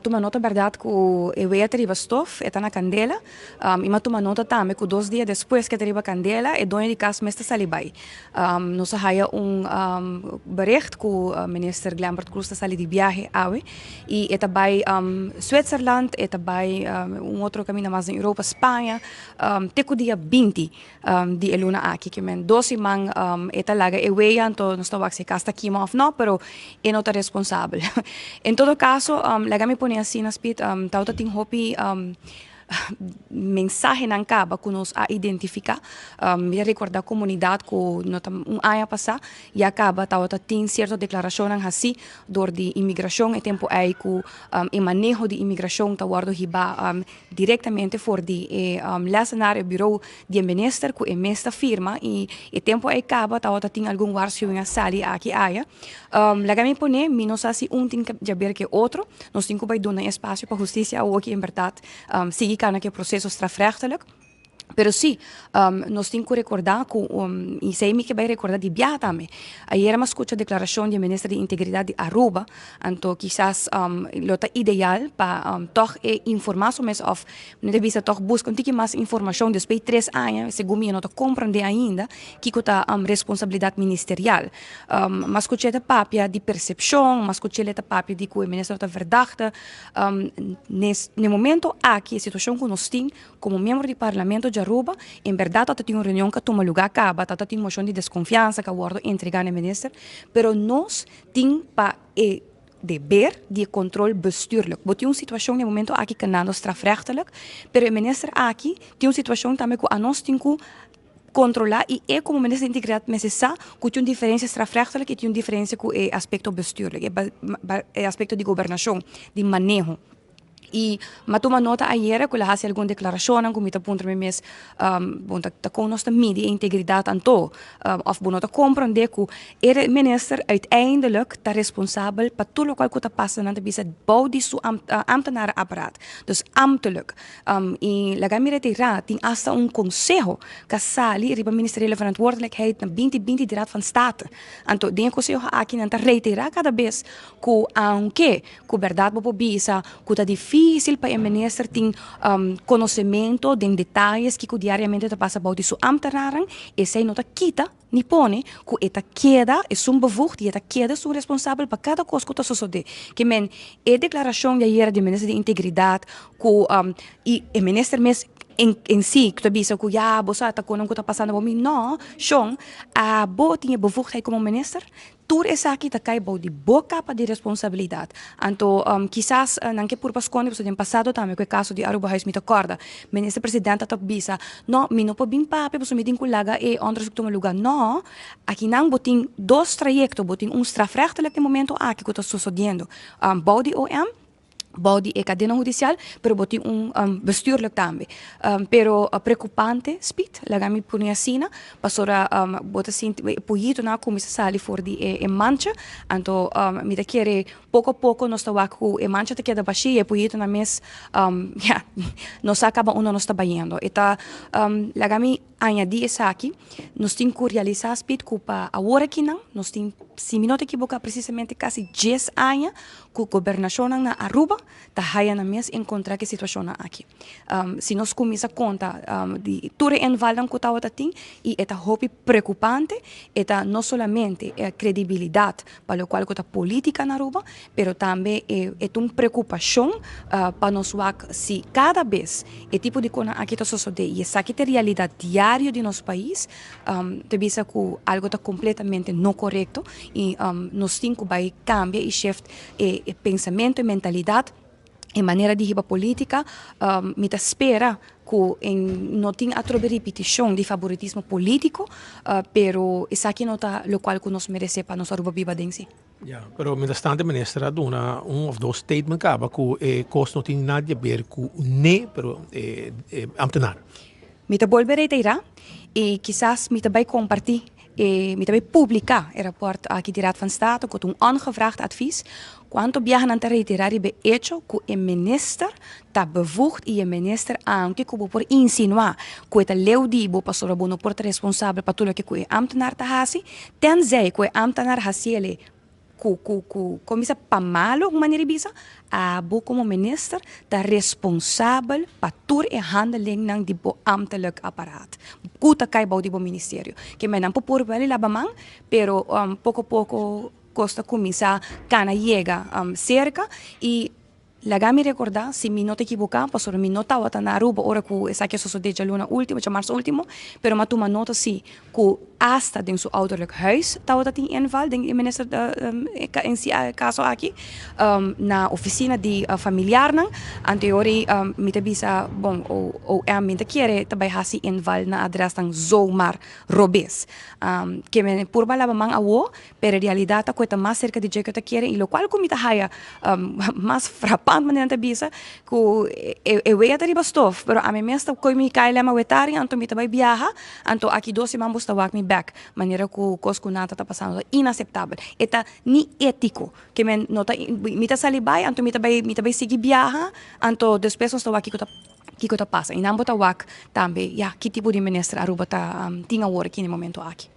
Toma nota verdade que eu ia ter stof, está na candela, e mas toma nota também que 2 dias depois que ter candela, é dono de casa mesmo salibai. Nós haya bericht que o minister Glambert Cruz está de viagem awe, e é também Zwitserland, é também outro caminho mais em Europa, Espanha, teco dia 20 de luna aqui, que men 12 man é talaga, eu ia então não estou a se casta aqui, mas não, pero é nota responsável. Em todo caso, laga me põe assim na speed, tauta tem hopi mensagem não acaba que nos a identificar, me recordar a comunidade que ano passado e acaba tauta tem certa declaração assim door de imigração e tempo aí que o manejo de imigração tá guardo hiba diretamente for de lesenar o bureau de minister que é mesta firma e tempo aí acaba tauta tem algum waarschuwing sali aqui aí laga me põe menos assim tem que jaber que outro nós tem que vai dar espaço para justiça ou que em verdade siga que processo strafrechtelijk. Pero sim, nós temos que recordar que, e sei que vai recordar de viagem também. Ayer me escuta a declaração do ministro de Integridade de Aruba, então quizás é ideal para toch informar mas of não deve ser toch buscar um pouquinho mais informação depois de 3 anos, segundo eu não compreender ainda que é responsabilidade ministerial. Mas escutei a papia de percepção, mas escutei a papia de que o ministro está verdade. No momento aqui, a situação que nós temos como membro do parlamento de Aruba, em verdade, tem uma reunião que toma lugar acaba, tem uma moção de desconfiança que aguardo entregar ao ministro, pero nós temos para dever de controle bestuurlijk. We hebben een situatie in het moment aqui que não strafrechtelijk, pero o ministro aqui tem uma situação também que a nós temos que controlar e é como ministro de integridade necessário que tem uma diferença strafrechtelijk e tem uma diferença com o aspecto bestuurlijk, o aspecto de governação, de manejo. E mas toma nota ayer que ela faz alguma declaração que me aponta mes tá com nossa mídia integridade anto of bom nota compreender que o minister uiteindelijk está responsável para tudo o que está passando na bisa bouw die seu ambtenaar apparaat dus ambtelijk e laga me retirar tem hasta conselho que sali riba ministeriële verantwoordelijkheid na 2020 de raad van state anto den conselho aqui não tá reiterar cada vez que aunque que verdade bobo bisa que tá difícil para o minister ter conhecimento de detalhes que diariamente está passando de sua ambtenaren e se não está quita ni pone que eta queda é um bevoegd e eta queda sou responsável para cada coisa que está sucedendo que men é declaração de ayer do ministro de integridade que e o ministro mesmo em si, que tu bisa que já você está com o que está passando por mim, não, Sean, a boa tinha bevoegdheid como minister, tudo isso aqui está caindo de boa capa de responsabilidade. Então, quizás não que por pasconde você tem passado também com o caso de Aruba House me acorda, ministro presidente está bisa, não, me não pode bem papo, você me tem que lagar e onde toma lugar, não, aqui não botem 2 trajectos, botem strafrechtelijk no momento aqui que está sucedendo, body OM body e cadena judicial, pero botin bestuurlijk também. Pero preocupante, speed, lagami punia sina, pasora bota sin pujito na comisa sali for di e mancha, anto mi da quiere poco a poco nos tawaku e mancha te queda baixi e pujito na mes ja, nos acaba uno nos tabayendo. Eta lagami añadi esa aqui, nos tin que realizar speed cupa agora aqui não, nos tin se me não te equivocar precisamente quase 10 anos que a governação na Aruba está aí na mesa encontrar que situação aqui. Se nós começamos a conta de tudo em valor que está tem e é hobby preocupante, é não somente a credibilidade para o qual está política na Aruba, mas também é uma preocupação para nós se cada vez é tipo de coisa aqui está sucedendo e essa aqui é a realidade diária de nosso país, te visa que algo está completamente não correto e nós temos que cambiar e shift pensamento e mentalidade e maneira de riba política me espera que não tem a repetição de favoritismo político pero isso aqui não está o qual que nós merecemos para nossa Aruba viva dentro. Ja, pero mientras tanto, ministra, dona of those statements acaba que kost não tem nada a ver com nem, pero ambtenaar. Me te volver a retirar e quizás me te vai compartilhar me também publicar o rapport aqui de Raad van State com ongevraagd advies quanto viajan a retirar e hecho que o minister está bevoegd e o minister anche que por insinuar que o leu dibo pastor bono por responsável para tudo que o ambtenaar está fazendo tenzij que o ambtenaar fazia Comisa pamalo maneira bisa, a bo como minister da responsável para tour e handeling ng dibo ambtelijk apparaat. Kuta kay bau dibo ministerio. Que men ampo por bali labamang, pero poco a poco costa comisa cana llega cerca e Lagami recordar, se me não te equivocar, pastor, me nota o na Aruba, ora que essa que só de luna última, de março último, pero mas tu uma nota sim, que hasta dentro do ouderlijk huis, tava tem inval, den minister em si caso aqui, na oficina de familiar nang, anteriori me te bisa, bom, o é a mente querer também hasi inval na adres tang zomaar robes, que me por balaba mang awo, pero realidade a coisa mais cerca de que te querer, e lo qual comita haya mais frapante maneira bisa que eu ia ter bastof, pero a mim mesmo coi me cai lema wetari, anto me também viaja, anto aqui 12 mambos tá wak me back, maneira que cosco nada tá passando, inaceitável. Eta ni ético, que me nota me tá salibai, anto me também seguir viaja, anto después tá wak que tá passa. E não bota wak também, ya, que tipo de ministra Aruba tá tinha hora aqui no momento aqui.